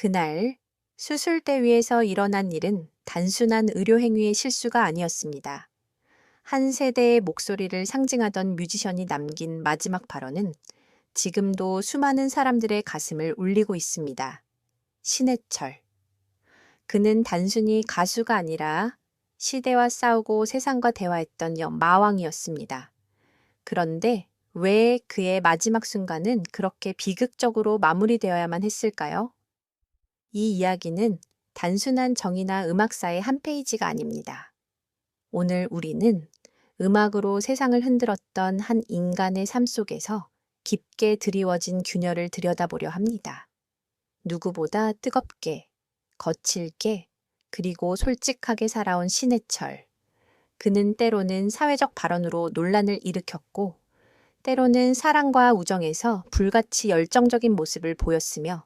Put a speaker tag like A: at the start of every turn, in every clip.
A: 그날 수술대 위에서 일어난 일은 단순한 의료 행위의 실수가 아니었습니다. 한 세대의 목소리를 상징하던 뮤지션이 남긴 마지막 발언은 지금도 수많은 사람들의 가슴을 울리고 있습니다. 신해철. 그는 단순히 가수가 아니라 시대와 싸우고 세상과 대화했던 마왕이었습니다. 그런데 왜 그의 마지막 순간은 그렇게 비극적으로 마무리되어야만 했을까요? 이 이야기는 단순한 정의나 음악사의 한 페이지가 아닙니다. 오늘 우리는 음악으로 세상을 흔들었던 한 인간의 삶 속에서 깊게 드리워진 균열을 들여다보려 합니다. 누구보다 뜨겁게, 거칠게, 그리고 솔직하게 살아온 신해철. 그는 때로는 사회적 발언으로 논란을 일으켰고, 때로는 사랑과 우정에서 불같이 열정적인 모습을 보였으며,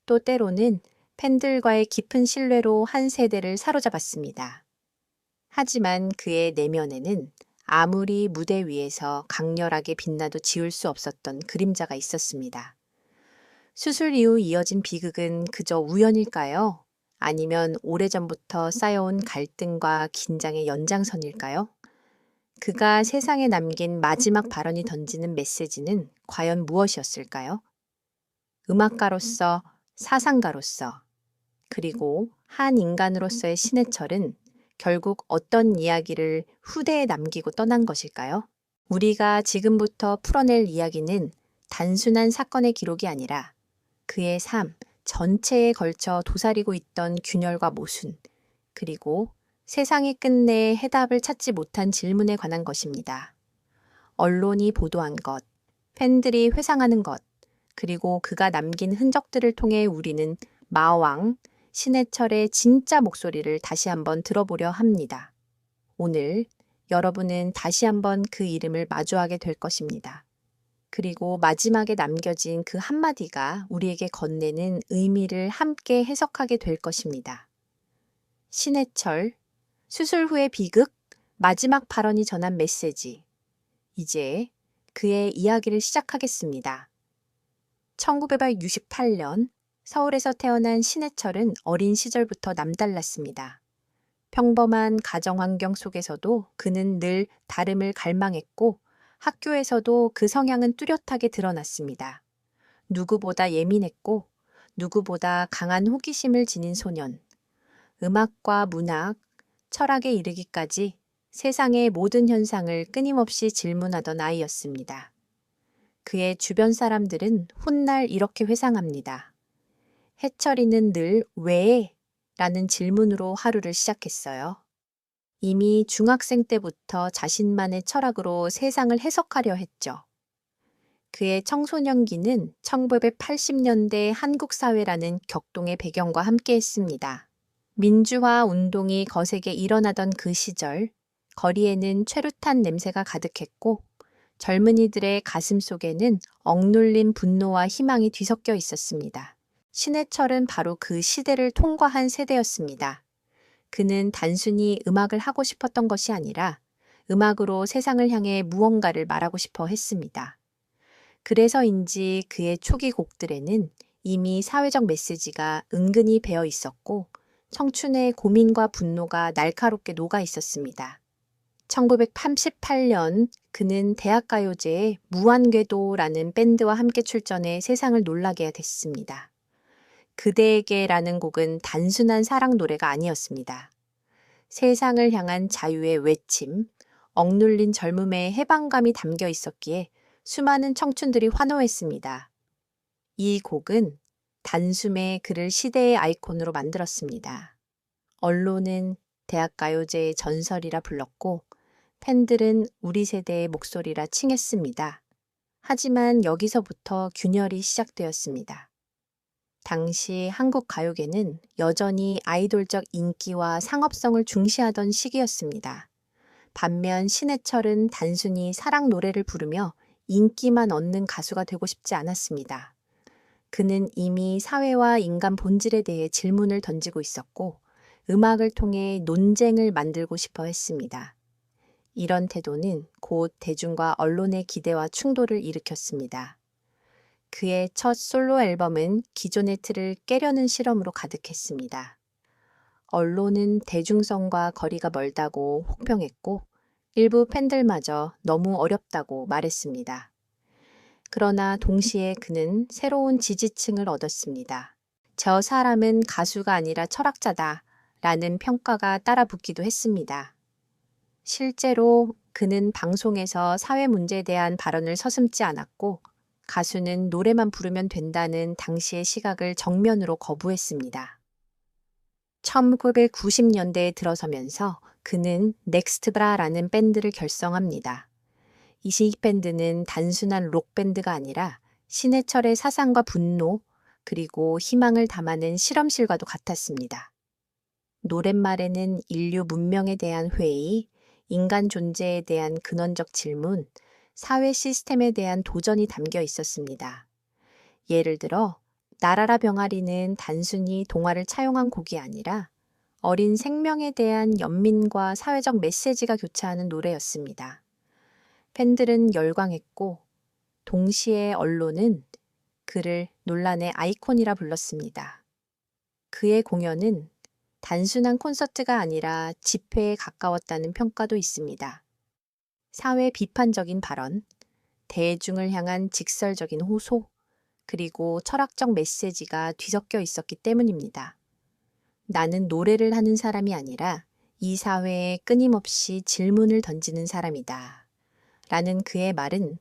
A: 또 때로는 팬들과의 깊은 신뢰로 한 세대를 사로잡았습니다. 하지만 그의 내면에는 아무리 무대 위에서 강렬하게 빛나도 지울 수 없었던 그림자가 있었습니다. 수술 이후 이어진 비극은 그저 우연일까요? 아니면 오래전부터 쌓여온 갈등과 긴장의 연장선일까요? 그가 세상에 남긴 마지막 발언이 던지는 메시지는 과연 무엇이었을까요? 음악가로서, 사상가로서, 그리고 한 인간으로서의 신해철은 결국 어떤 이야기를 후대에 남기고 떠난 것일까요? 우리가 지금부터 풀어낼 이야기는 단순한 사건의 기록이 아니라 그의 삶 전체에 걸쳐 도사리고 있던 균열과 모순, 그리고 세상이 끝내 해답을 찾지 못한 질문에 관한 것입니다. 언론이 보도한 것, 팬들이 회상하는 것, 그리고 그가 남긴 흔적들을 통해 우리는 마왕, 신해철의 진짜 목소리를 다시 한번 들어보려 합니다. 오늘 여러분은 다시 한번 그 이름을 마주하게 될 것입니다. 그리고 마지막에 남겨진 그 한마디가 우리에게 건네는 의미를 함께 해석하게 될 것입니다. 신해철, 수술 후의 비극, 마지막 발언이 전한 메시지. 이제 그의 이야기를 시작하겠습니다. 1968년 서울에서 태어난 신해철은 어린 시절부터 남달랐습니다. 평범한 가정 환경 속에서도 그는 늘 다름을 갈망했고 학교에서도 그 성향은 뚜렷하게 드러났습니다. 누구보다 예민했고 누구보다 강한 호기심을 지닌 소년. 음악과 문학, 철학에 이르기까지 세상의 모든 현상을 끊임없이 질문하던 아이였습니다. 그의 주변 사람들은 훗날 이렇게 회상합니다. 해철이는 늘 왜? 라는 질문으로 하루를 시작했어요. 이미 중학생 때부터 자신만의 철학으로 세상을 해석하려 했죠. 그의 청소년기는 1980년대 한국 사회라는 격동의 배경과 함께 했습니다. 민주화 운동이 거세게 일어나던 그 시절, 거리에는 최루탄 냄새가 가득했고 젊은이들의 가슴 속에는 억눌린 분노와 희망이 뒤섞여 있었습니다. 신해철은 바로 그 시대를 통과한 세대였습니다. 그는 단순히 음악을 하고 싶었던 것이 아니라 음악으로 세상을 향해 무언가를 말하고 싶어 했습니다. 그래서인지 그의 초기 곡들에는 이미 사회적 메시지가 은근히 배어 있었고 청춘의 고민과 분노가 날카롭게 녹아 있었습니다. 1938년 그는 대학가요제의 무한궤도라는 밴드와 함께 출전해 세상을 놀라게 됐습니다. 그대에게라는 곡은 단순한 사랑 노래가 아니었습니다. 세상을 향한 자유의 외침, 억눌린 젊음의 해방감이 담겨 있었기에 수많은 청춘들이 환호했습니다. 이 곡은 단숨에 그를 시대의 아이콘으로 만들었습니다. 언론은 대학가요제의 전설이라 불렀고 팬들은 우리 세대의 목소리라 칭했습니다. 하지만 여기서부터 균열이 시작되었습니다. 당시 한국 가요계는 여전히 아이돌적 인기와 상업성을 중시하던 시기였습니다. 반면 신해철은 단순히 사랑 노래를 부르며 인기만 얻는 가수가 되고 싶지 않았습니다. 그는 이미 사회와 인간 본질에 대해 질문을 던지고 있었고 음악을 통해 논쟁을 만들고 싶어 했습니다. 이런 태도는 곧 대중과 언론의 기대와 충돌을 일으켰습니다. 그의 첫 솔로 앨범은 기존의 틀을 깨려는 실험으로 가득했습니다. 언론은 대중성과 거리가 멀다고 혹평했고 일부 팬들마저 너무 어렵다고 말했습니다. 그러나 동시에 그는 새로운 지지층을 얻었습니다. 저 사람은 가수가 아니라 철학자다 라는 평가가 따라붙기도 했습니다. 실제로 그는 방송에서 사회 문제에 대한 발언을 서슴지 않았고 가수는 노래만 부르면 된다는 당시의 시각을 정면으로 거부했습니다. 1990년대에 들어서면서 그는 넥스트브라라는 밴드를 결성합니다. 이 밴드는 단순한 록밴드가 아니라 신해철의 사상과 분노 그리고 희망을 담아낸 실험실과도 같았습니다. 노랫말에는 인류 문명에 대한 회의, 인간 존재에 대한 근원적 질문, 사회 시스템에 대한 도전이 담겨 있었습니다. 예를 들어 나라라 병아리는 단순히 동화를 차용한 곡이 아니라 어린 생명에 대한 연민과 사회적 메시지가 교차하는 노래였습니다. 팬들은 열광했고 동시에 언론은 그를 논란의 아이콘이라 불렀습니다. 그의 공연은 단순한 콘서트가 아니라 집회에 가까웠다는 평가도 있습니다. 사회 비판적인 발언, 대중을 향한 직설적인 호소, 그리고 철학적 메시지가 뒤섞여 있었기 때문입니다. 나는 노래를 하는 사람이 아니라 이 사회에 끊임없이 질문을 던지는 사람이다. 라는 그의 말은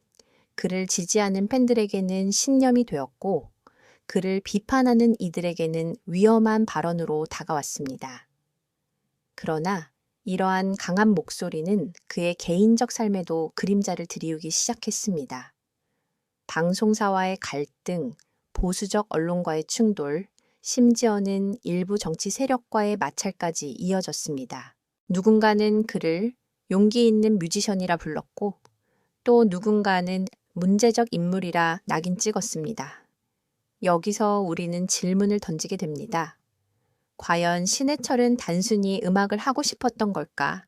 A: 그를 지지하는 팬들에게는 신념이 되었고 그를 비판하는 이들에게는 위험한 발언으로 다가왔습니다. 그러나 이러한 강한 목소리는 그의 개인적 삶에도 그림자를 들이우기 시작했습니다. 방송사와의 갈등, 보수적 언론과의 충돌, 심지어는 일부 정치 세력과의 마찰까지 이어졌습니다. 누군가는 그를 용기 있는 뮤지션이라 불렀고 또 누군가는 문제적 인물이라 낙인 찍었습니다. 여기서 우리는 질문을 던지게 됩니다. 과연 신해철은 단순히 음악을 하고 싶었던 걸까?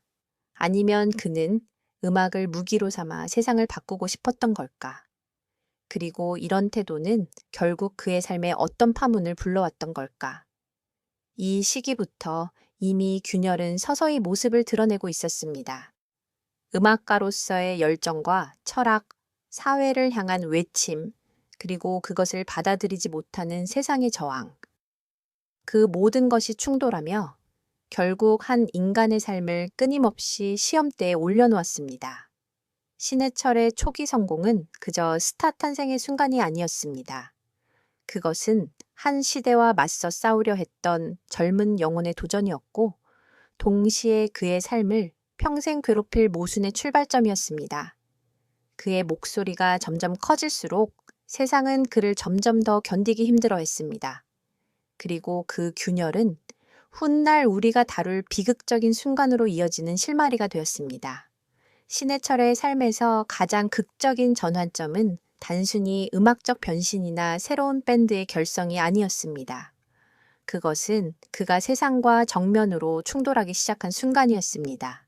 A: 아니면 그는 음악을 무기로 삼아 세상을 바꾸고 싶었던 걸까? 그리고 이런 태도는 결국 그의 삶에 어떤 파문을 불러왔던 걸까? 이 시기부터 이미 균열은 서서히 모습을 드러내고 있었습니다. 음악가로서의 열정과 철학, 사회를 향한 외침, 그리고 그것을 받아들이지 못하는 세상의 저항. 그 모든 것이 충돌하며 결국 한 인간의 삶을 끊임없이 시험대에 올려놓았습니다. 신해철의 초기 성공은 그저 스타 탄생의 순간이 아니었습니다. 그것은 한 시대와 맞서 싸우려 했던 젊은 영혼의 도전이었고 동시에 그의 삶을 평생 괴롭힐 모순의 출발점이었습니다. 그의 목소리가 점점 커질수록 세상은 그를 점점 더 견디기 힘들어했습니다. 그리고 그 균열은 훗날 우리가 다룰 비극적인 순간으로 이어지는 실마리가 되었습니다. 신해철의 삶에서 가장 극적인 전환점은 단순히 음악적 변신이나 새로운 밴드의 결성이 아니었습니다. 그것은 그가 세상과 정면으로 충돌하기 시작한 순간이었습니다.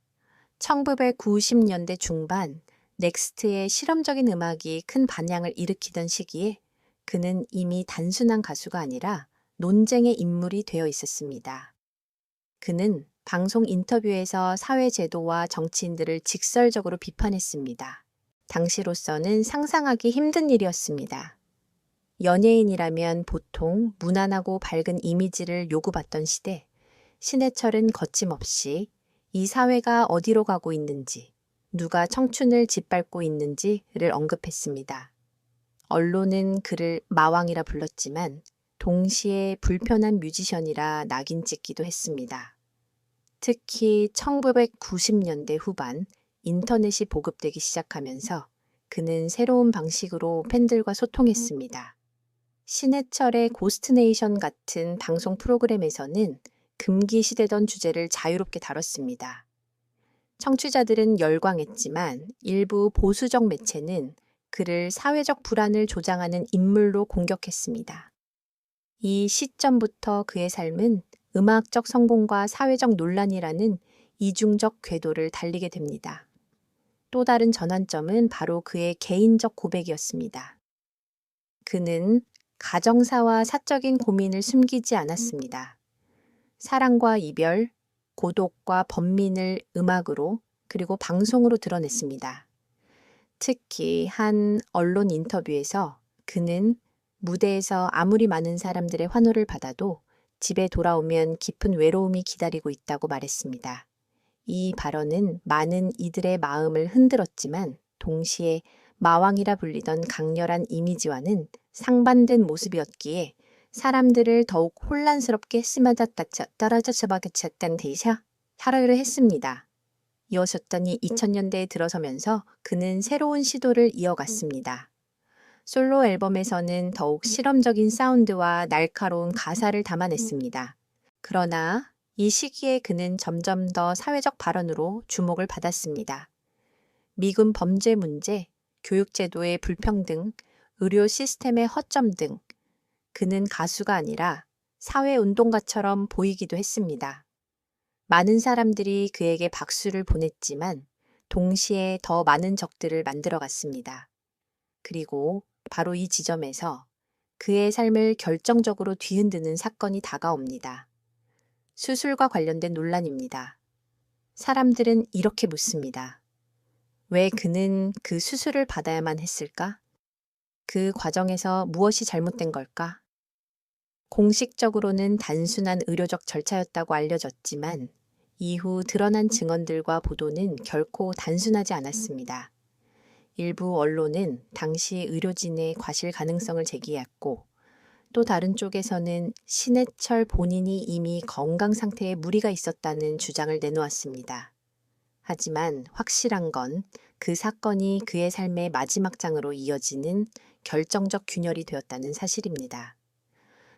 A: 1990년대 중반 넥스트의 실험적인 음악이 큰 반향을 일으키던 시기에 그는 이미 단순한 가수가 아니라 논쟁의 인물이 되어 있었습니다. 그는 방송 인터뷰에서 사회제도와 정치인들을 직설적으로 비판했습니다. 당시로서는 상상하기 힘든 일이었습니다. 연예인이라면 보통 무난하고 밝은 이미지를 요구받던 시대, 신해철은 거침없이 이 사회가 어디로 가고 있는지, 누가 청춘을 짓밟고 있는지를 언급했습니다. 언론은 그를 마왕이라 불렀지만 동시에 불편한 뮤지션이라 낙인 찍기도 했습니다. 특히 1990년대 후반 인터넷이 보급되기 시작하면서 그는 새로운 방식으로 팬들과 소통했습니다. 신해철의 고스트네이션 같은 방송 프로그램에서는 금기시되던 주제를 자유롭게 다뤘습니다. 청취자들은 열광했지만 일부 보수적 매체는 그를 사회적 불안을 조장하는 인물로 공격했습니다. 이 시점부터 그의 삶은 음악적 성공과 사회적 논란이라는 이중적 궤도를 달리게 됩니다. 또 다른 전환점은 바로 그의 개인적 고백이었습니다. 그는 가정사와 사적인 고민을 숨기지 않았습니다. 사랑과 이별, 고독과 번민을 음악으로 그리고 방송으로 드러냈습니다. 특히 한 언론 인터뷰에서 그는 무대에서 아무리 많은 사람들의 환호를 받아도 집에 돌아오면 깊은 외로움이 기다리고 있다고 말했습니다. 이 발언은 많은 이들의 마음을 흔들었지만 동시에 마왕이라 불리던 강렬한 이미지와는 상반된 모습이었기에 사람들을 더욱 혼란스럽게 떨어져서박했던 데이샤 샤르를 했습니다. 이어졌더니 2000년대에 들어서면서 그는 새로운 시도를 이어갔습니다. 솔로 앨범에서는 더욱 실험적인 사운드와 날카로운 가사를 담아냈습니다. 그러나 이 시기에 그는 점점 더 사회적 발언으로 주목을 받았습니다. 미군 범죄 문제, 교육제도의 불평등, 의료 시스템의 허점 등 그는 가수가 아니라 사회운동가처럼 보이기도 했습니다. 많은 사람들이 그에게 박수를 보냈지만 동시에 더 많은 적들을 만들어갔습니다. 그리고 바로 이 지점에서 그의 삶을 결정적으로 뒤흔드는 사건이 다가옵니다. 수술과 관련된 논란입니다. 사람들은 이렇게 묻습니다. 왜 그는 그 수술을 받아야만 했을까? 그 과정에서 무엇이 잘못된 걸까? 공식적으로는 단순한 의료적 절차였다고 알려졌지만 이후 드러난 증언들과 보도는 결코 단순하지 않았습니다. 일부 언론은 당시 의료진의 과실 가능성을 제기했고 또 다른 쪽에서는 신해철 본인이 이미 건강 상태에 무리가 있었다는 주장을 내놓았습니다. 하지만 확실한 건 그 사건이 그의 삶의 마지막 장으로 이어지는 결정적 균열이 되었다는 사실입니다.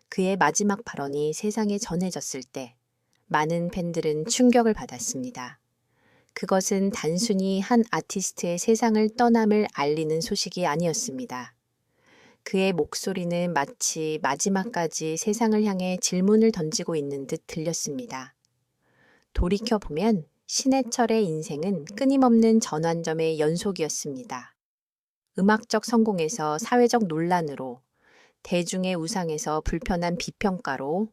A: 그의 마지막 발언이 세상에 전해졌을 때 많은 팬들은 충격을 받았습니다. 그것은 단순히 한 아티스트의 세상을 떠남을 알리는 소식이 아니었습니다. 그의 목소리는 마치 마지막까지 세상을 향해 질문을 던지고 있는 듯 들렸습니다. 돌이켜보면 신해철의 인생은 끊임없는 전환점의 연속이었습니다. 음악적 성공에서 사회적 논란으로, 대중의 우상에서 불편한 비평가로,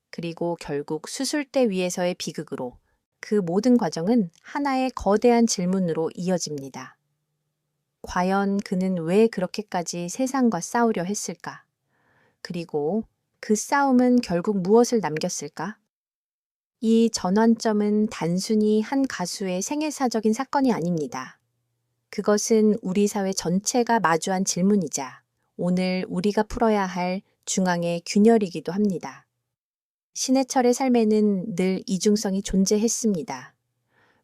A: 그리고 결국 수술대 위에서의 비극으로 그 모든 과정은 하나의 거대한 질문으로 이어집니다. 과연 그는 왜 그렇게까지 세상과 싸우려 했을까? 그리고 그 싸움은 결국 무엇을 남겼을까? 이 전환점은 단순히 한 가수의 생애사적인 사건이 아닙니다. 그것은 우리 사회 전체가 마주한 질문이자 오늘 우리가 풀어야 할 중앙의 균열이기도 합니다. 신해철의 삶에는 늘 이중성이 존재했습니다.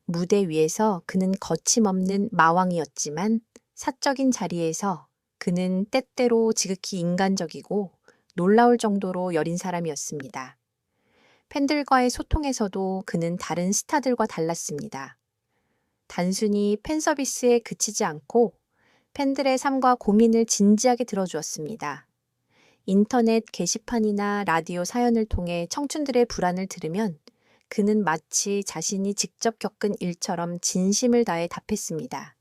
A: 무대 위에서 그는 거침없는 마왕이었지만 사적인 자리에서 그는 때때로 지극히 인간적이고 놀라울 정도로 여린 사람이었습니다. 팬들과의 소통에서도 그는 다른 스타들과 달랐습니다. 단순히 팬 서비스에 그치지 않고 팬들의 삶과 고민을 진지하게 들어주었습니다. 인터넷 게시판이나 라디오 사연을 통해 청춘들의 불안을 들으면 그는 마치 자신이 직접 겪은 일처럼 진심을 다해 답했습니다.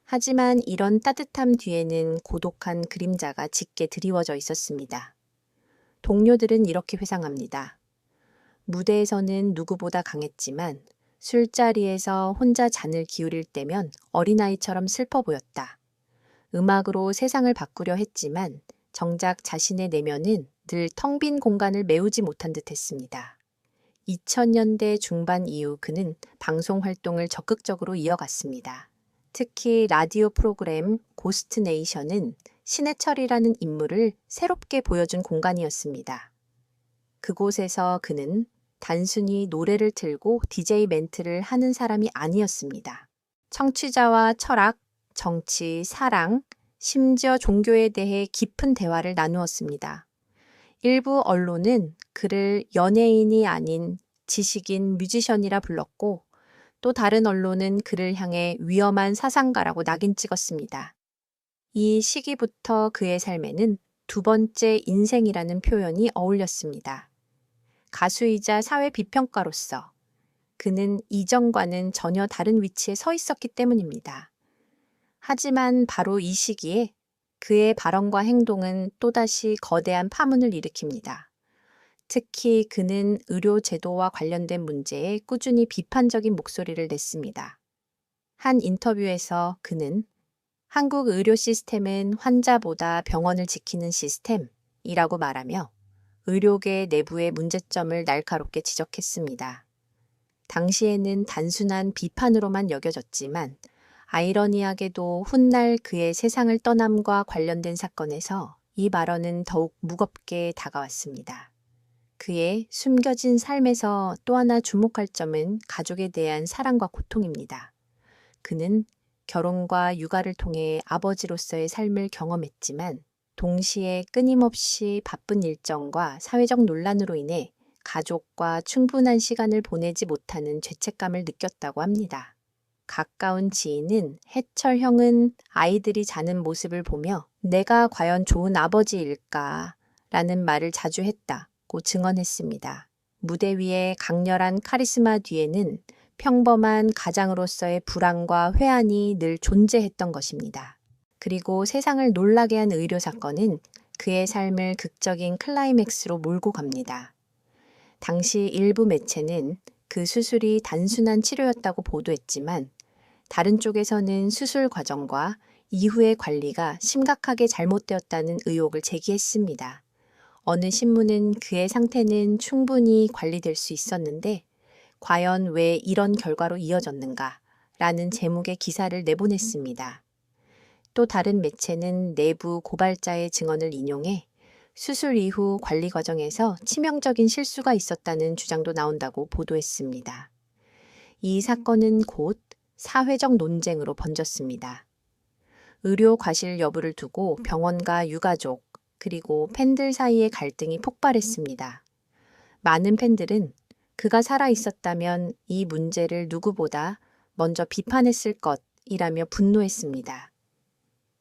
A: 하지만 이런 따뜻함 뒤에는 고독한 그림자가 짙게 드리워져 있었습니다. 동료들은 이렇게 회상합니다. 무대에서는 누구보다 강했지만 술자리에서 혼자 잔을 기울일 때면 어린아이처럼 슬퍼 보였다. 음악으로 세상을 바꾸려 했지만 정작 자신의 내면은 늘 텅 빈 공간을 메우지 못한 듯 했습니다. 2000년대 중반 이후 그는 방송 활동을 적극적으로 이어갔습니다. 특히 라디오 프로그램 고스트 네이션은 신해철이라는 인물을 새롭게 보여준 공간이었습니다. 그곳에서 그는 단순히 노래를 틀고 DJ 멘트를 하는 사람이 아니었습니다. 청취자와 철학, 정치, 사랑, 심지어 종교에 대해 깊은 대화를 나누었습니다. 일부 언론은 그를 연예인이 아닌 지식인 뮤지션이라 불렀고 또 다른 언론은 그를 향해 위험한 사상가라고 낙인 찍었습니다. 이 시기부터 그의 삶에는 두 번째 인생이라는 표현이 어울렸습니다. 가수이자 사회 비평가로서 그는 이전과는 전혀 다른 위치에 서 있었기 때문입니다. 하지만 바로 이 시기에 그의 발언과 행동은 또다시 거대한 파문을 일으킵니다. 특히 그는 의료 제도와 관련된 문제에 꾸준히 비판적인 목소리를 냈습니다. 한 인터뷰에서 그는 한국 의료 시스템은 환자보다 병원을 지키는 시스템이라고 말하며 의료계 내부의 문제점을 날카롭게 지적했습니다. 당시에는 단순한 비판으로만 여겨졌지만 아이러니하게도 훗날 그의 세상을 떠남과 관련된 사건에서 이 발언은 더욱 무겁게 다가왔습니다. 그의 숨겨진 삶에서 또 하나 주목할 점은 가족에 대한 사랑과 고통입니다. 그는 결혼과 육아를 통해 아버지로서의 삶을 경험했지만 동시에 끊임없이 바쁜 일정과 사회적 논란으로 인해 가족과 충분한 시간을 보내지 못하는 죄책감을 느꼈다고 합니다. 가까운 지인은 해철 형은 아이들이 자는 모습을 보며 내가 과연 좋은 아버지일까? 라는 말을 자주 했다고 증언했습니다. 무대 위의 강렬한 카리스마 뒤에는 평범한 가장으로서의 불안과 회한이 늘 존재했던 것입니다. 그리고 세상을 놀라게 한 의료 사건은 그의 삶을 극적인 클라이맥스로 몰고 갑니다. 당시 일부 매체는 그 수술이 단순한 치료였다고 보도했지만 다른 쪽에서는 수술 과정과 이후의 관리가 심각하게 잘못되었다는 의혹을 제기했습니다. 어느 신문은 그의 상태는 충분히 관리될 수 있었는데 과연 왜 이런 결과로 이어졌는가? 라는 제목의 기사를 내보냈습니다. 또 다른 매체는 내부 고발자의 증언을 인용해 수술 이후 관리 과정에서 치명적인 실수가 있었다는 주장도 나온다고 보도했습니다. 이 사건은 곧 사회적 논쟁으로 번졌습니다. 의료 과실 여부를 두고 병원과 유가족, 그리고 팬들 사이의 갈등이 폭발했습니다. 많은 팬들은 그가 살아 있었다면 이 문제를 누구보다 먼저 비판했을 것이라며 분노했습니다.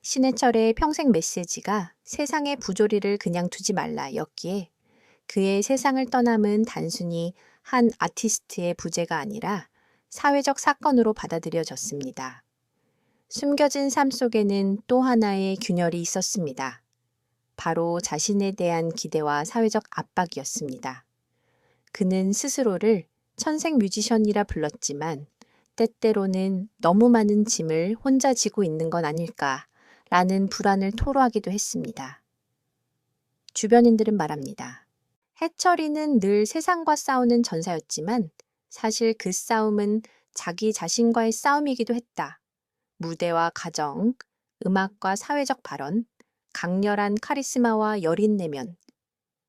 A: 신해철의 평생 메시지가 세상의 부조리를 그냥 두지 말라였기에 그의 세상을 떠남은 단순히 한 아티스트의 부재가 아니라 사회적 사건으로 받아들여졌습니다. 숨겨진 삶 속에는 또 하나의 균열이 있었습니다. 바로 자신에 대한 기대와 사회적 압박이었습니다. 그는 스스로를 천생 뮤지션이라 불렀지만 때때로는 너무 많은 짐을 혼자 지고 있는 건 아닐까라는 불안을 토로하기도 했습니다. 주변인들은 말합니다. 해철이는 늘 세상과 싸우는 전사였지만 사실 그 싸움은 자기 자신과의 싸움이기도 했다. 무대와 가정, 음악과 사회적 발언, 강렬한 카리스마와 여린 내면,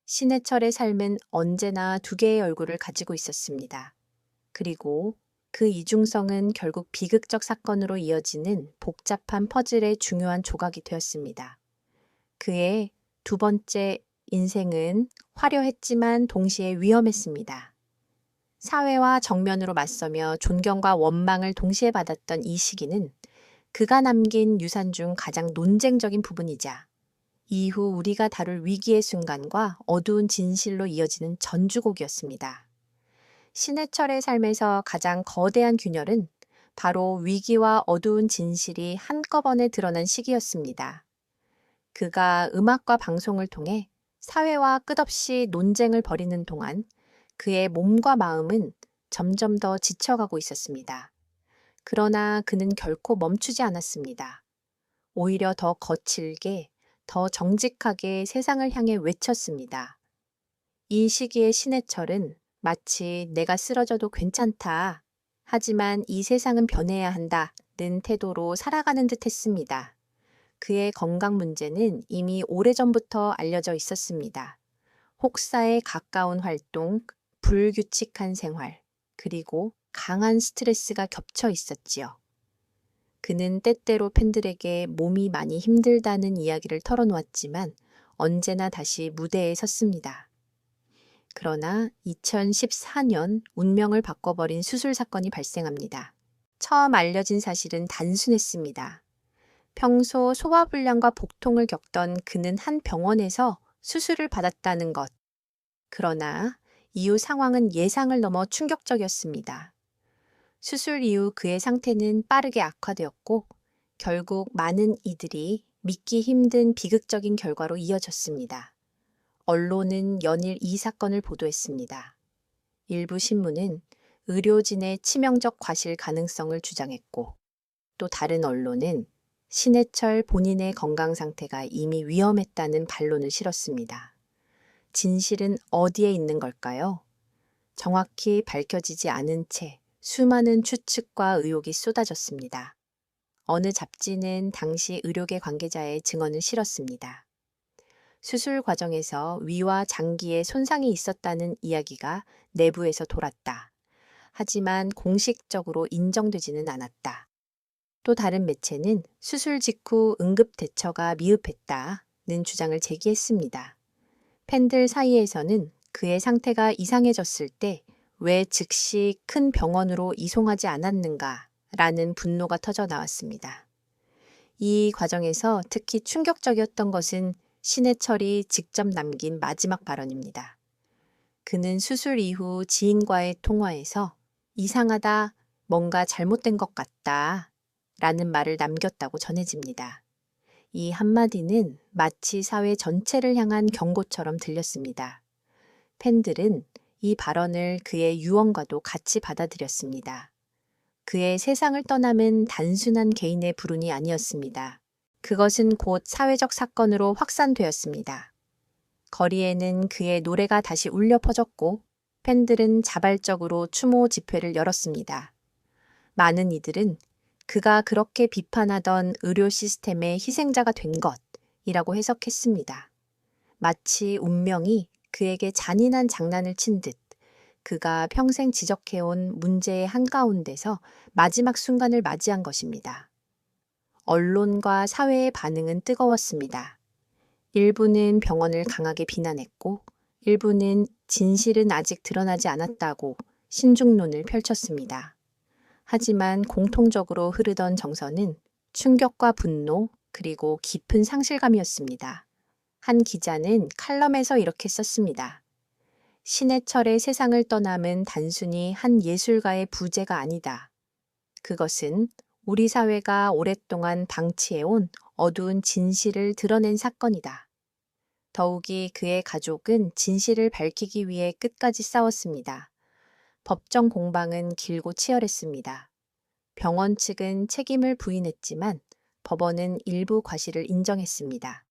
A: 신해철의 삶은 언제나 두 개의 얼굴을 가지고 있었습니다. 그리고 그 이중성은 결국 비극적 사건으로 이어지는 복잡한 퍼즐의 중요한 조각이 되었습니다. 그의 두 번째 인생은 화려했지만 동시에 위험했습니다. 사회와 정면으로 맞서며 존경과 원망을 동시에 받았던 이 시기는 그가 남긴 유산 중 가장 논쟁적인 부분이자 이후 우리가 다룰 위기의 순간과 어두운 진실로 이어지는 전주곡이었습니다. 신해철의 삶에서 가장 거대한 균열은 바로 위기와 어두운 진실이 한꺼번에 드러난 시기였습니다. 그가 음악과 방송을 통해 사회와 끝없이 논쟁을 벌이는 동안 그의 몸과 마음은 점점 더 지쳐가고 있었습니다. 그러나 그는 결코 멈추지 않았습니다. 오히려 더 거칠게, 더 정직하게 세상을 향해 외쳤습니다. 이 시기의 신해철은 마치 내가 쓰러져도 괜찮다. 하지만 이 세상은 변해야 한다는 태도로 살아가는 듯 했습니다. 그의 건강 문제는 이미 오래전부터 알려져 있었습니다. 혹사에 가까운 활동, 불규칙한 생활, 그리고 강한 스트레스가 겹쳐 있었지요. 그는 때때로 팬들에게 몸이 많이 힘들다는 이야기를 털어놓았지만 언제나 다시 무대에 섰습니다. 그러나 2014년 운명을 바꿔버린 수술 사건이 발생합니다. 처음 알려진 사실은 단순했습니다. 평소 소화불량과 복통을 겪던 그는 한 병원에서 수술을 받았다는 것. 그러나 이후 상황은 예상을 넘어 충격적이었습니다. 수술 이후 그의 상태는 빠르게 악화되었고 결국 많은 이들이 믿기 힘든 비극적인 결과로 이어졌습니다. 언론은 연일 이 사건을 보도했습니다. 일부 신문은 의료진의 치명적 과실 가능성을 주장했고, 또 다른 언론은 신해철 본인의 건강 상태가 이미 위험했다는 반론을 실었습니다. 진실은 어디에 있는 걸까요? 정확히 밝혀지지 않은 채 수많은 추측과 의혹이 쏟아졌습니다. 어느 잡지는 당시 의료계 관계자의 증언을 실었습니다. 수술 과정에서 위와 장기에 손상이 있었다는 이야기가 내부에서 돌았다. 하지만 공식적으로 인정되지는 않았다. 또 다른 매체는 수술 직후 응급 대처가 미흡했다는 주장을 제기했습니다. 팬들 사이에서는 그의 상태가 이상해졌을 때 왜 즉시 큰 병원으로 이송하지 않았는가라는 분노가 터져 나왔습니다. 이 과정에서 특히 충격적이었던 것은 신해철이 직접 남긴 마지막 발언입니다. 그는 수술 이후 지인과의 통화에서 이상하다, 뭔가 잘못된 것 같다 라는 말을 남겼다고 전해집니다. 이 한마디는 마치 사회 전체를 향한 경고처럼 들렸습니다. 팬들은 이 발언을 그의 유언과도 같이 받아들였습니다. 그의 세상을 떠남은 단순한 개인의 불운이 아니었습니다. 그것은 곧 사회적 사건으로 확산되었습니다. 거리에는 그의 노래가 다시 울려 퍼졌고 팬들은 자발적으로 추모 집회를 열었습니다. 많은 이들은 그가 그렇게 비판하던 의료 시스템의 희생자가 된 것이라고 해석했습니다. 마치 운명이 그에게 잔인한 장난을 친 듯 그가 평생 지적해온 문제의 한가운데서 마지막 순간을 맞이한 것입니다. 언론과 사회의 반응은 뜨거웠습니다. 일부는 병원을 강하게 비난했고, 일부는 진실은 아직 드러나지 않았다고 신중론을 펼쳤습니다. 하지만 공통적으로 흐르던 정서는 충격과 분노, 그리고 깊은 상실감이었습니다. 한 기자는 칼럼에서 이렇게 썼습니다. 신해철의 세상을 떠남은 단순히 한 예술가의 부재가 아니다. 그것은 우리 사회가 오랫동안 방치해온 어두운 진실을 드러낸 사건이다. 더욱이 그의 가족은 진실을 밝히기 위해 끝까지 싸웠습니다. 법정 공방은 길고 치열했습니다. 병원 측은 책임을 부인했지만 법원은 일부 과실을 인정했습니다.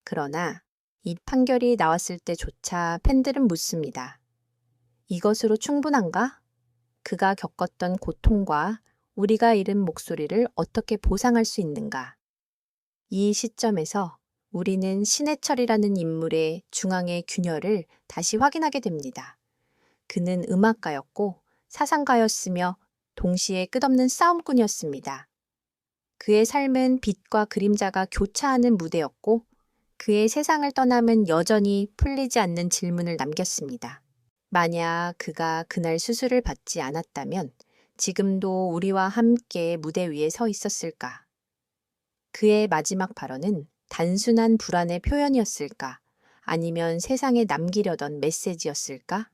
A: 그러나 이 판결이 나왔을 때조차 팬들은 묻습니다. 이것으로 충분한가? 그가 겪었던 고통과 우리가 잃은 목소리를 어떻게 보상할 수 있는가? 이 시점에서 우리는 신해철이라는 인물의 중앙의 균열을 다시 확인하게 됩니다. 그는 음악가였고 사상가였으며 동시에 끝없는 싸움꾼이었습니다. 그의 삶은 빛과 그림자가 교차하는 무대였고 그의 세상을 떠남은 여전히 풀리지 않는 질문을 남겼습니다. 만약 그가 그날 수술을 받지 않았다면 지금도 우리와 함께 무대 위에 서 있었을까? 그의 마지막 발언은 단순한 불안의 표현이었을까? 아니면 세상에 남기려던 메시지였을까?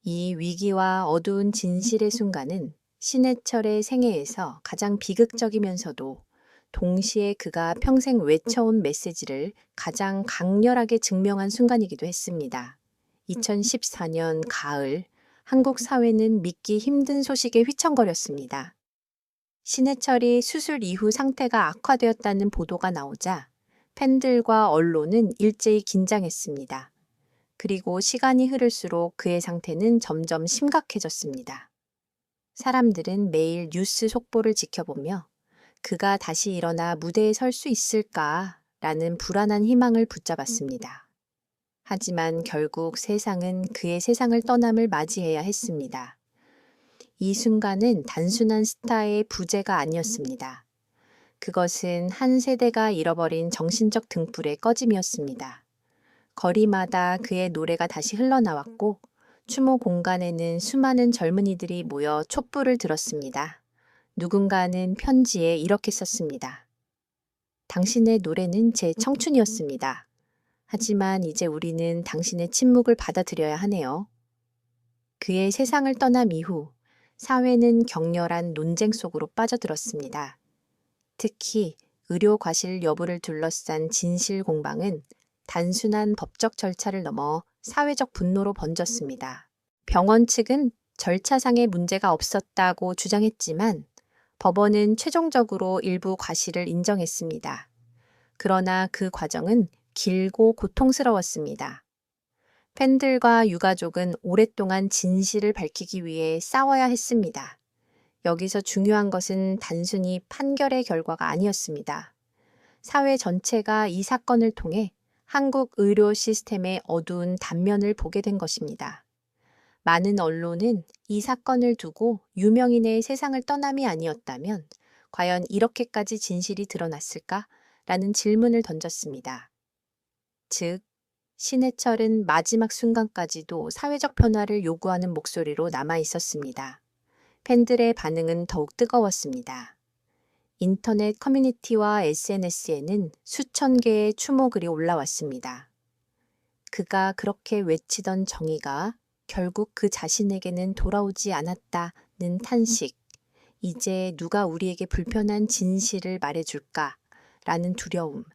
A: 이 위기와 어두운 진실의 순간은 신해철의 생애에서 가장 비극적이면서도 동시에 그가 평생 외쳐온 메시지를 가장 강렬하게 증명한 순간이기도 했습니다. 2014년 가을, 한국 사회는 믿기 힘든 소식에 휘청거렸습니다. 신해철이 수술 이후 상태가 악화되었다는 보도가 나오자 팬들과 언론은 일제히 긴장했습니다. 그리고 시간이 흐를수록 그의 상태는 점점 심각해졌습니다. 사람들은 매일 뉴스 속보를 지켜보며 그가 다시 일어나 무대에 설 수 있을까라는 불안한 희망을 붙잡았습니다. 하지만 결국 세상은 그의 세상을 떠남을 맞이해야 했습니다. 이 순간은 단순한 스타의 부재가 아니었습니다. 그것은 한 세대가 잃어버린 정신적 등불의 꺼짐이었습니다. 거리마다 그의 노래가 다시 흘러나왔고 추모 공간에는 수많은 젊은이들이 모여 촛불을 들었습니다. 누군가는 편지에 이렇게 썼습니다. 당신의 노래는 제 청춘이었습니다. 하지만 이제 우리는 당신의 침묵을 받아들여야 하네요. 그의 세상을 떠남 이후 사회는 격렬한 논쟁 속으로 빠져들었습니다. 특히 의료 과실 여부를 둘러싼 진실 공방은 단순한 법적 절차를 넘어 사회적 분노로 번졌습니다. 병원 측은 절차상의 문제가 없었다고 주장했지만 법원은 최종적으로 일부 과실을 인정했습니다. 그러나 그 과정은 길고 고통스러웠습니다. 팬들과 유가족은 오랫동안 진실을 밝히기 위해 싸워야 했습니다. 여기서 중요한 것은 단순히 판결의 결과가 아니었습니다. 사회 전체가 이 사건을 통해 한국 의료 시스템의 어두운 단면을 보게 된 것입니다. 많은 언론은 이 사건을 두고 유명인의 세상을 떠남이 아니었다면 과연 이렇게까지 진실이 드러났을까라는 질문을 던졌습니다. 즉, 신해철은 마지막 순간까지도 사회적 변화를 요구하는 목소리로 남아 있었습니다. 팬들의 반응은 더욱 뜨거웠습니다. 인터넷 커뮤니티와 SNS에는 수천 개의 추모글이 올라왔습니다. 그가 그렇게 외치던 정의가 결국 그 자신에게는 돌아오지 않았다는 탄식, 이제 누가 우리에게 불편한 진실을 말해줄까? 라는 두려움,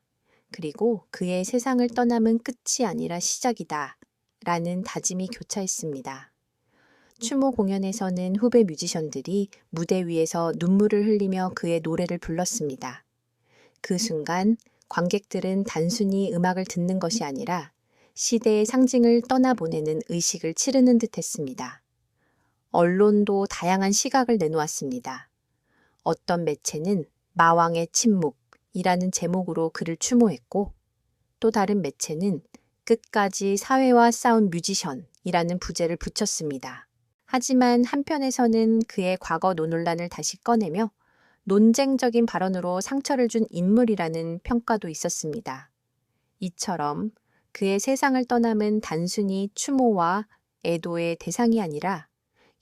A: 그리고 그의 세상을 떠남은 끝이 아니라 시작이다 라는 다짐이 교차했습니다. 추모 공연에서는 후배 뮤지션들이 무대 위에서 눈물을 흘리며 그의 노래를 불렀습니다. 그 순간 관객들은 단순히 음악을 듣는 것이 아니라 시대의 상징을 떠나보내는 의식을 치르는 듯했습니다. 언론도 다양한 시각을 내놓았습니다. 어떤 매체는 마왕의 침묵이라는 제목으로 그를 추모했고, 또 다른 매체는 끝까지 사회와 싸운 뮤지션이라는 부제를 붙였습니다. 하지만 한편에서는 그의 과거 논란을 다시 꺼내며 논쟁적인 발언으로 상처를 준 인물이라는 평가도 있었습니다. 이처럼 그의 세상을 떠남은 단순히 추모와 애도의 대상이 아니라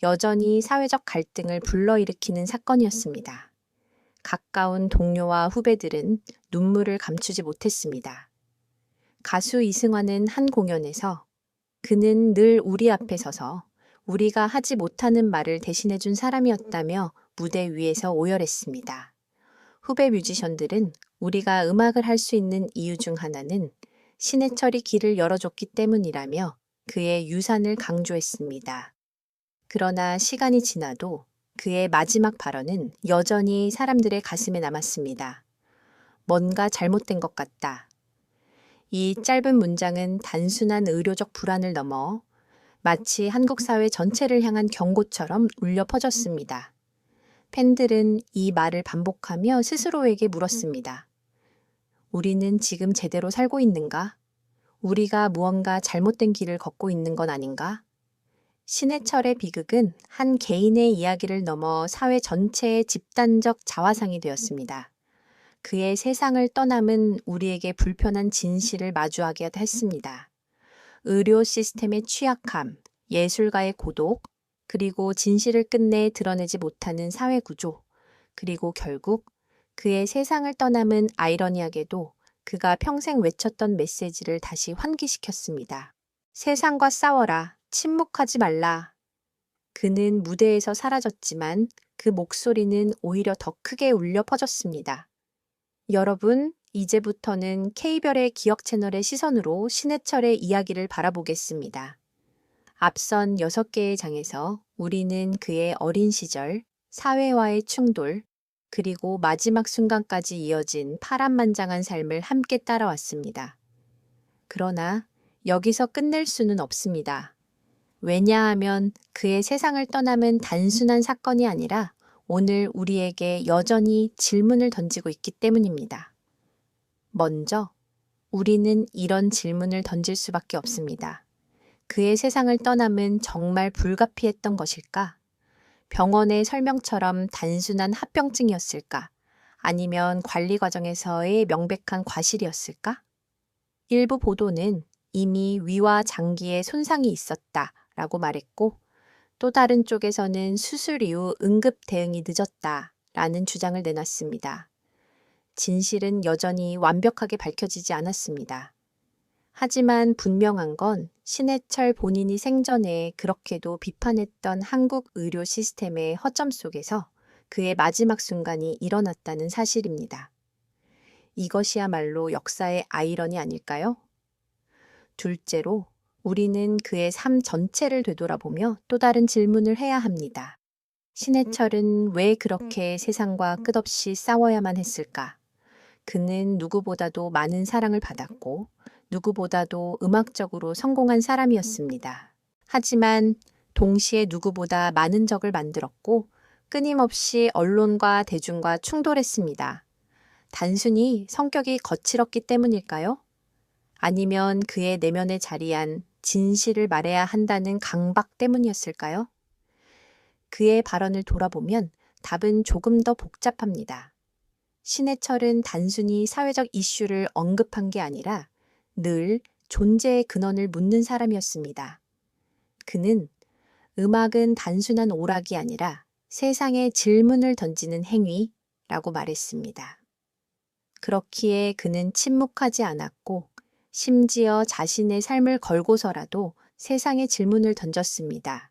A: 여전히 사회적 갈등을 불러일으키는 사건이었습니다. 가까운 동료와 후배들은 눈물을 감추지 못했습니다. 가수 이승환은 한 공연에서 그는 늘 우리 앞에 서서 우리가 하지 못하는 말을 대신해준 사람이었다며 무대 위에서 오열했습니다. 후배 뮤지션들은 우리가 음악을 할 수 있는 이유 중 하나는 신해철이 길을 열어줬기 때문이라며 그의 유산을 강조했습니다. 그러나 시간이 지나도 그의 마지막 발언은 여전히 사람들의 가슴에 남았습니다. 뭔가 잘못된 것 같다. 이 짧은 문장은 단순한 의료적 불안을 넘어 마치 한국 사회 전체를 향한 경고처럼 울려 퍼졌습니다. 팬들은 이 말을 반복하며 스스로에게 물었습니다. 우리는 지금 제대로 살고 있는가? 우리가 무언가 잘못된 길을 걷고 있는 건 아닌가? 신해철의 비극은 한 개인의 이야기를 넘어 사회 전체의 집단적 자화상이 되었습니다. 그의 세상을 떠남은 우리에게 불편한 진실을 마주하게 했습니다. 의료 시스템의 취약함, 예술가의 고독, 그리고 진실을 끝내 드러내지 못하는 사회 구조, 그리고 결국 그의 세상을 떠남은 아이러니하게도 그가 평생 외쳤던 메시지를 다시 환기시켰습니다. 세상과 싸워라, 침묵하지 말라. 그는 무대에서 사라졌지만 그 목소리는 오히려 더 크게 울려 퍼졌습니다. 여러분, 이제부터는 K별의 기억 채널의 시선으로 신해철의 이야기를 바라보겠습니다. 앞선 6개의 장에서 우리는 그의 어린 시절, 사회와의 충돌, 그리고 마지막 순간까지 이어진 파란만장한 삶을 함께 따라왔습니다. 그러나 여기서 끝낼 수는 없습니다. 왜냐하면 그의 세상을 떠남은 단순한 사건이 아니라 오늘 우리에게 여전히 질문을 던지고 있기 때문입니다. 먼저, 우리는 이런 질문을 던질 수밖에 없습니다. 그의 세상을 떠남은 정말 불가피했던 것일까? 병원의 설명처럼 단순한 합병증이었을까? 아니면 관리 과정에서의 명백한 과실이었을까? 일부 보도는 이미 위와 장기에 손상이 있었다라고 말했고, 또 다른 쪽에서는 수술 이후 응급 대응이 늦었다라는 주장을 내놨습니다. 진실은 여전히 완벽하게 밝혀지지 않았습니다. 하지만 분명한 건 신해철 본인이 생전에 그렇게도 비판했던 한국 의료 시스템의 허점 속에서 그의 마지막 순간이 일어났다는 사실입니다. 이것이야말로 역사의 아이러니 아닐까요? 둘째로, 우리는 그의 삶 전체를 되돌아보며 또 다른 질문을 해야 합니다. 신해철은 왜 그렇게 세상과 끝없이 싸워야만 했을까? 그는 누구보다도 많은 사랑을 받았고, 누구보다도 음악적으로 성공한 사람이었습니다. 하지만 동시에 누구보다 많은 적을 만들었고, 끊임없이 언론과 대중과 충돌했습니다. 단순히 성격이 거칠었기 때문일까요? 아니면 그의 내면에 자리한 진실을 말해야 한다는 강박 때문이었을까요? 그의 발언을 돌아보면 답은 조금 더 복잡합니다. 신해철은 단순히 사회적 이슈를 언급한 게 아니라 늘 존재의 근원을 묻는 사람이었습니다. 그는 음악은 단순한 오락이 아니라 세상에 질문을 던지는 행위라고 말했습니다. 그렇기에 그는 침묵하지 않았고 심지어 자신의 삶을 걸고서라도 세상에 질문을 던졌습니다.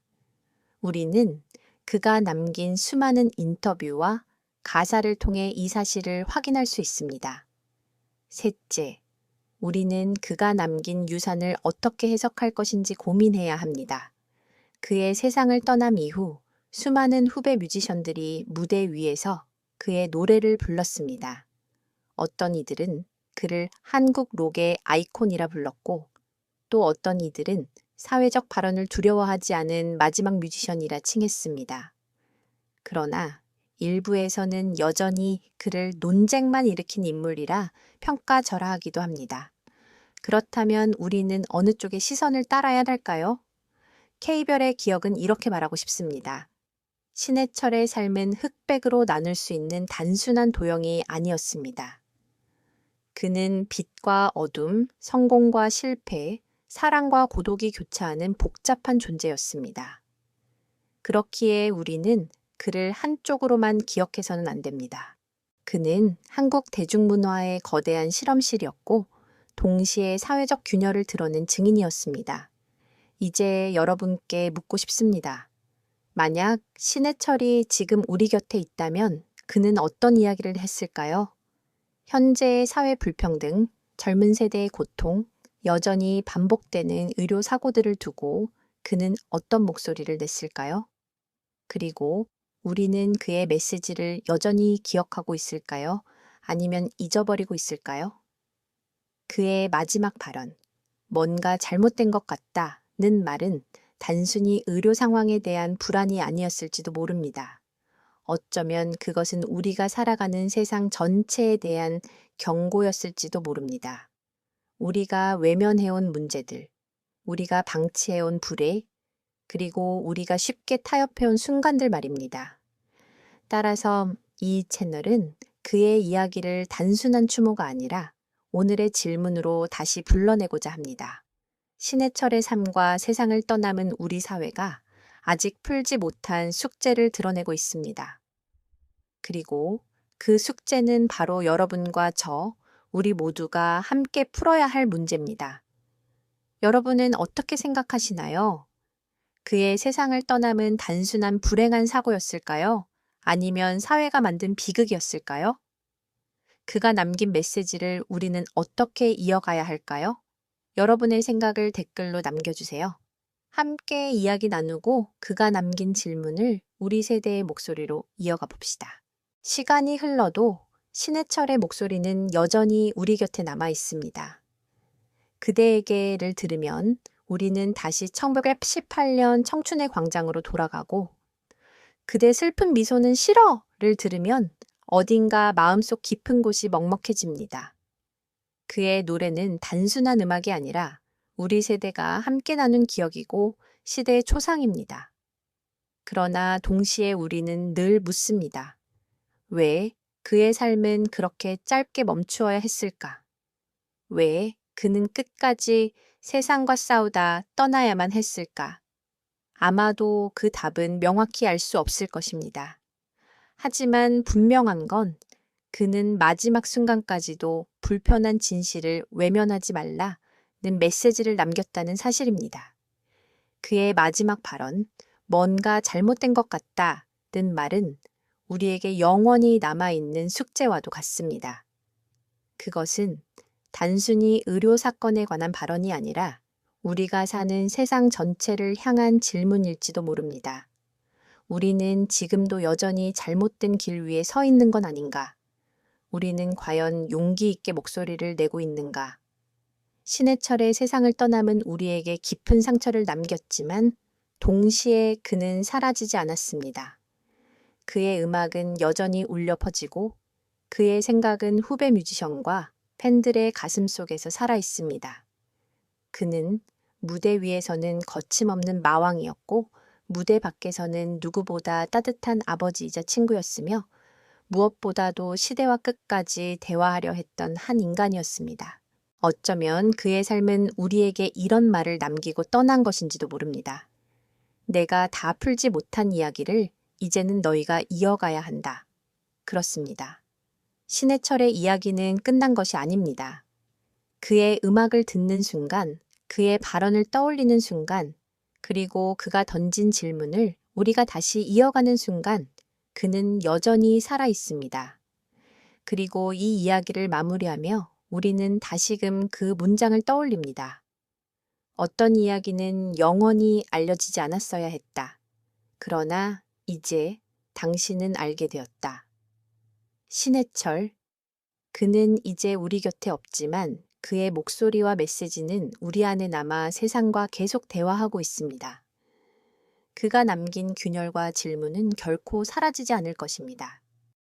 A: 우리는 그가 남긴 수많은 인터뷰와 가사를 통해 이 사실을 확인할 수 있습니다. 셋째, 우리는 그가 남긴 유산을 어떻게 해석할 것인지 고민해야 합니다. 그의 세상을 떠남 이후 수많은 후배 뮤지션들이 무대 위에서 그의 노래를 불렀습니다. 어떤 이들은 그를 한국 록의 아이콘이라 불렀고, 또 어떤 이들은 사회적 발언을 두려워하지 않은 마지막 뮤지션이라 칭했습니다. 그러나 일부에서는 여전히 그를 논쟁만 일으킨 인물이라 평가절하하기도 합니다. 그렇다면 우리는 어느 쪽의 시선을 따라야 할까요? K별의 기억은 이렇게 말하고 싶습니다. 신해철의 삶은 흑백으로 나눌 수 있는 단순한 도형이 아니었습니다. 그는 빛과 어둠, 성공과 실패, 사랑과 고독이 교차하는 복잡한 존재였습니다. 그렇기에 우리는 그를 한쪽으로만 기억해서는 안 됩니다. 그는 한국 대중문화의 거대한 실험실이었고 동시에 사회적 균열을 드러낸 증인이었습니다. 이제 여러분께 묻고 싶습니다. 만약 신해철이 지금 우리 곁에 있다면 그는 어떤 이야기를 했을까요? 현재의 사회 불평등, 젊은 세대의 고통, 여전히 반복되는 의료 사고들을 두고 그는 어떤 목소리를 냈을까요? 그리고 우리는 그의 메시지를 여전히 기억하고 있을까요? 아니면 잊어버리고 있을까요? 그의 마지막 발언, 뭔가 잘못된 것 같다는 말은 단순히 의료 상황에 대한 불안이 아니었을지도 모릅니다. 어쩌면 그것은 우리가 살아가는 세상 전체에 대한 경고였을지도 모릅니다. 우리가 외면해온 문제들, 우리가 방치해온 불행, 그리고 우리가 쉽게 타협해온 순간들 말입니다. 따라서 이 채널은 그의 이야기를 단순한 추모가 아니라 오늘의 질문으로 다시 불러내고자 합니다. 신해철의 삶과 세상을 떠남은 우리 사회가 아직 풀지 못한 숙제를 드러내고 있습니다. 그리고 그 숙제는 바로 여러분과 우리 모두가 함께 풀어야 할 문제입니다. 여러분은 어떻게 생각하시나요? 그의 세상을 떠남은 단순한 불행한 사고였을까요? 아니면 사회가 만든 비극이었을까요? 그가 남긴 메시지를 우리는 어떻게 이어가야 할까요? 여러분의 생각을 댓글로 남겨주세요. 함께 이야기 나누고 그가 남긴 질문을 우리 세대의 목소리로 이어가 봅시다. 시간이 흘러도 신해철의 목소리는 여전히 우리 곁에 남아 있습니다. 그대에게를 들으면 우리는 다시 1918년 청춘의 광장으로 돌아가고 그대 슬픈 미소는 싫어를 들으면 어딘가 마음속 깊은 곳이 먹먹해집니다. 그의 노래는 단순한 음악이 아니라 우리 세대가 함께 나눈 기억이고 시대의 초상입니다. 그러나 동시에 우리는 늘 묻습니다. 왜 그의 삶은 그렇게 짧게 멈추어야 했을까? 왜 그는 끝까지 세상과 싸우다 떠나야만 했을까? 아마도 그 답은 명확히 알 수 없을 것입니다. 하지만 분명한 건 그는 마지막 순간까지도 불편한 진실을 외면하지 말라는 메시지를 남겼다는 사실입니다. 그의 마지막 발언, 뭔가 잘못된 것 같다는 말은 우리에게 영원히 남아있는 숙제와도 같습니다. 그것은 단순히 의료 사건에 관한 발언이 아니라 우리가 사는 세상 전체를 향한 질문일지도 모릅니다. 우리는 지금도 여전히 잘못된 길 위에 서 있는 건 아닌가? 우리는 과연 용기 있게 목소리를 내고 있는가? 신해철의 세상을 떠남은 우리에게 깊은 상처를 남겼지만 동시에 그는 사라지지 않았습니다. 그의 음악은 여전히 울려 퍼지고 그의 생각은 후배 뮤지션과 팬들의 가슴 속에서 살아 있습니다. 그는 무대 위에서는 거침없는 마왕이었고 무대 밖에서는 누구보다 따뜻한 아버지이자 친구였으며 무엇보다도 시대와 끝까지 대화하려 했던 한 인간이었습니다. 어쩌면 그의 삶은 우리에게 이런 말을 남기고 떠난 것인지도 모릅니다. 내가 다 풀지 못한 이야기를 이제는 너희가 이어가야 한다. 그렇습니다. 신해철의 이야기는 끝난 것이 아닙니다. 그의 음악을 듣는 순간, 그의 발언을 떠올리는 순간, 그리고 그가 던진 질문을 우리가 다시 이어가는 순간, 그는 여전히 살아 있습니다. 그리고 이 이야기를 마무리하며 우리는 다시금 그 문장을 떠올립니다. 어떤 이야기는 영원히 알려지지 않았어야 했다. 그러나 이제 당신은 알게 되었다. 신해철, 그는 이제 우리 곁에 없지만 그의 목소리와 메시지는 우리 안에 남아 세상과 계속 대화하고 있습니다. 그가 남긴 균열과 질문은 결코 사라지지 않을 것입니다.